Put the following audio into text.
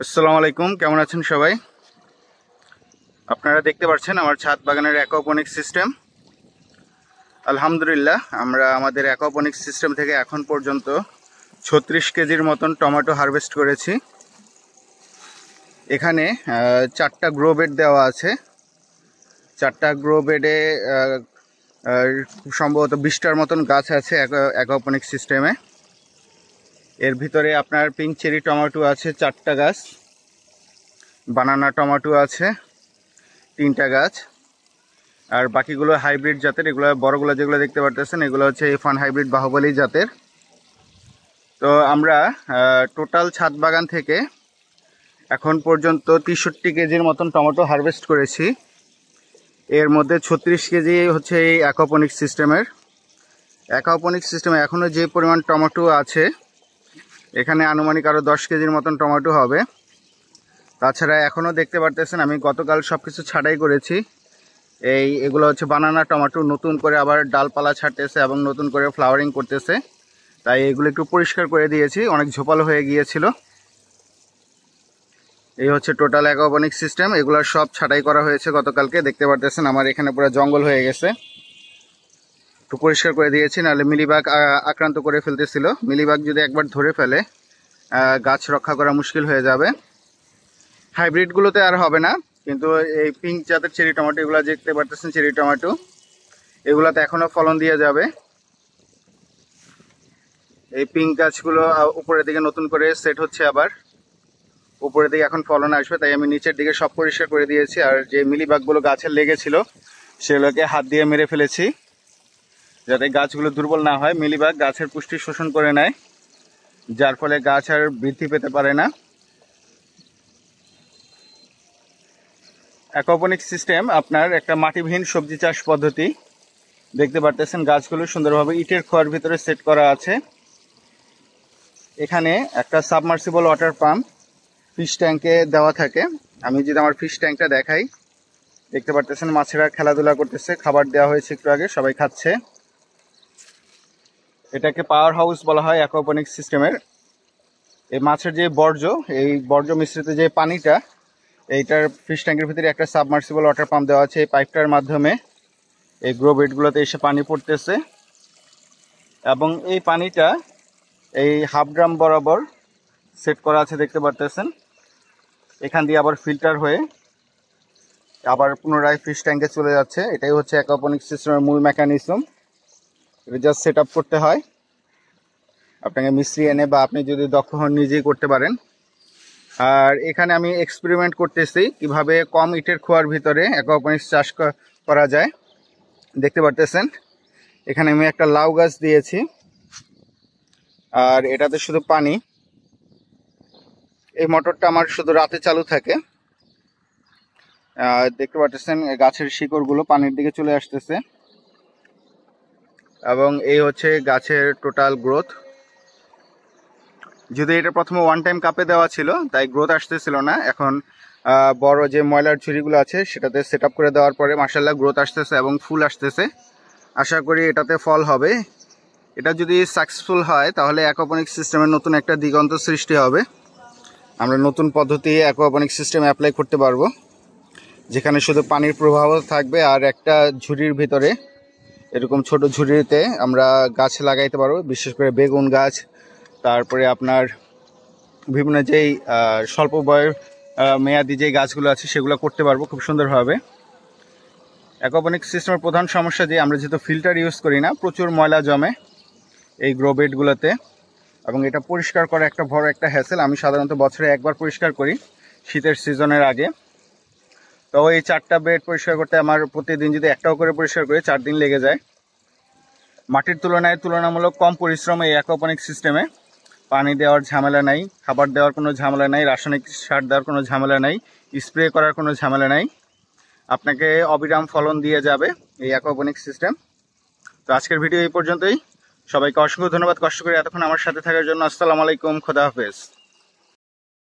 আসসালামু আলাইকুম, কেমন আছেন সবাই? আপনারা দেখতে পাচ্ছেন আমার ছাদ বাগানের অ্যাকোপনিক সিস্টেম। আলহামদুলিল্লাহ, আমরা আমাদের অ্যাকোপনিক সিস্টেম থেকে এখন পর্যন্ত 36 কেজির মতন টমেটো হারভেস্ট করেছি। এখানে 4টা গ্রো বেড দেওয়া আছে। 4টা গ্রো বেডে খুব সম্ভবত 20টার মতন গাছ আছে অ্যাকোপনিক সিস্টেমে। এর ভিতরে আপনার পিঙ্ক চেরি টমেটো আছে 4টা গাছ, বানানা টমেটো আছে 3টা গাছ, আর বাকিগুলো হাইব্রিড জাতের। এগুলো বড়গুলো যেগুলো দেখতে পারতেছেন এগুলো হচ্ছে F1 হাইব্রিড বাহুবলী জাতের। তো আমরা টোটাল ছাদ বাগান থেকে এখন পর্যন্ত 63 কেজির মতন টমেটো হারভেস্ট করেছি। এর মধ্যে 36 কেজি হচ্ছে এই অ্যাকোপনিক সিস্টেমের। অ্যাকোপনিক সিস্টেমে এখনও যে পরিমাণ টমেটো আছে, এখানে আনুমানিক আরও 10 কেজির মতন টমেটো হবে। তাছাড়া এখনও দেখতে পারতেছেন আমি গতকাল সব কিছু ছাঁটাই করেছি। এগুলো হচ্ছে বানানা টমেটো, নতুন করে আবার ডালপালা ছাড়তেছে এবং নতুন করে ফ্লাওয়ারিং করতেছে, তাই এগুলো একটু পরিষ্কার করে দিয়েছি, অনেক ঝোপালো হয়ে গিয়েছিল। এই হচ্ছে টোটাল অ্যাকোপনিক সিস্টেম। এগুলো সব ছাঁটাই করা হয়েছে গতকালকে। দেখতে পারতেছেন আমার এখানে পুরো জঙ্গল হয়ে গেছে, একটু পরিষ্কার করে দিয়েছি, নাহলে মিলিবাগ আক্রান্ত করে ফেলতেছিল। মিলিবাগ যদি একবার ধরে ফেলে গাছ রক্ষা করা মুশকিল হয়ে যাবে। হাইব্রিডগুলোতে আর হবে না, কিন্তু এই পিঙ্ক জাতের চেরি টমেটো, এগুলো দেখতে পারতেছেন চেরি টমেটো, এগুলাতে এখনও ফলন দিয়ে যাবে। এই পিঙ্ক গাছগুলো উপরের দিকে নতুন করে সেট হচ্ছে, আবার উপরের দিকে এখন ফলন আসবে, তাই আমি নিচের দিকে সব পরিষ্কার করে দিয়েছি। আর যে মিলিবাগগুলো গাছের লেগেছিল সেগুলোকে হাত দিয়ে মেরে ফেলেছি, যাতে গাছগুলো দুর্বল না হয়। মিলিবাগ গাছের পুষ্টি শোষণ করে নেয়, যার ফলে গাছ আর বৃদ্ধি পেতে পারে না। অ্যাকোপনিক সিস্টেম আপনার একটা মাটিবিহীন সবজি চাষ পদ্ধতি। দেখতে পারতেছেন গাছগুলো সুন্দরভাবে ইটের খোয়ার ভিতরে সেট করা আছে। এখানে একটা সাবমার্সিবল ওয়াটার পাম্প ফিশ ট্যাঙ্কে দেওয়া থাকে। আমি যদি আমার ফিশ ট্যাঙ্কটা দেখাই, দেখতে পারতেছেন মাছেরা খেলাধুলা করতেছে, খাবার দেওয়া হয়েছে একটু আগে, সবাই খাচ্ছে। এটাকে পাওয়ার হাউস বলা হয় অ্যাকোপনিক সিস্টেমের। এই মাছের যে বর্জ্য, এই বর্জ্য মিশ্রিত যে পানিটা, এইটার ফিশ ট্যাঙ্কের ভিতরে একটা সাবমার্সিবল ওয়াটার পাম্প দেওয়া আছে। এই পাইপটার মাধ্যমে এই গ্রো বেডগুলোতে এসে পানি পড়তেছে, এবং এই পানিটা এই হাফ ড্রাম বরাবর সেট করা আছে, দেখতে পারতেছেন। এখান দিয়ে আবার ফিল্টার হয়ে আবার পুনরায় ফিশ ট্যাঙ্কে চলে যাচ্ছে। এটাই হচ্ছে অ্যাকোপনিক সিস্টেমের মূল মেকানিজম। এটা জাস্ট সেট আপ করতে হয়, আপনাকে মিস্ত্রি এনে বা আপনি যদি দক্ষ হন নিজেই করতে পারেন। আর এখানে আমি এক্সপেরিমেন্ট করতেছি কিভাবে কম ইটের খোয়ার ভিতরে অ্যাকোপনিক্স চাষ করা যায়। দেখতে পারতেছেন এখানে আমি একটা লাউ গাছ দিয়েছি, আর এটাতে শুধু পানি। এই মোটরটা আমার শুধু রাতে চালু থাকে। দেখতে পাচ্ছেন গাছের শিকড়গুলো পানির দিকে চলে আসতেছে, এবং এই হচ্ছে গাছের টোটাল গ্রোথ। যদি এটা প্রথমে ওয়ান টাইম কাপে দেওয়া ছিল, তাই গ্রোথ আসতেছিল না। এখন বড় যে ময়লার ঝুড়িগুলো আছে সেটাতে সেট আপ করে দেওয়ার পরে মাশাআল্লাহ গ্রোথ আসতেছে এবং ফুল আসতেছে। আশা করি এটাতে ফল হবে। এটা যদি সাকসেসফুল হয় তাহলে অ্যাকোপনিক সিস্টেমের নতুন একটা দিগন্ত সৃষ্টি হবে। আমরা নতুন পদ্ধতি অ্যাকোপনিক সিস্টেম অ্যাপ্লাই করতে পারবো, যেখানে শুধু পানির প্রবাহ থাকবে, আর একটা ঝুড়ির ভিতরে এরকম ছোট ঝুড়িতে আমরা গাছ লাগাইতে পারবো। বিশেষ করে বেগুন গাছ, তারপরে আপনার বিভিন্ন যেই স্বল্প মেয়াদি যে গাছগুলো আছে সেগুলো করতে পারবো খুব সুন্দরভাবে। অ্যাকোপনিক সিস্টেমের প্রধান সমস্যা যে আমরা যেহেতু ফিল্টার ইউজ করি না, প্রচুর ময়লা জমে এই গ্রো বেডগুলোতে, এবং এটা পরিষ্কার করা একটা বড় একটা হ্যাসেল। আমি সাধারণত বছরে একবার পরিষ্কার করি, শীতের সিজনের আগে। তো এই 4টা বেড পরিষ্কার করতে আমার প্রতিদিন যদি একটাও করে পরিষ্কার করি 4 দিন লেগে যায়। মাটির তুলনায় তুলনামূলক কম পরিশ্রম এই অ্যাকোপনিক সিস্টেমে। পানি দেওয়ার ঝামেলা নাই, খাবার দেওয়ার কোনো ঝামেলা নাই, রাসায়নিক সার দেওয়ার কোনো ঝামেলা নাই, স্প্রে করার কোনো ঝামেলা নাই। আপনাকে অবিরাম ফলন দিয়ে যাবে এই অ্যাকোপনিক সিস্টেম। তো আজকের ভিডিও এই পর্যন্তই। সবাইকে অসংখ্য ধন্যবাদ কষ্ট করে এতক্ষণ আমার সাথে থাকার জন্য। আসসালামু আলাইকুম, খোদা হাফেজ।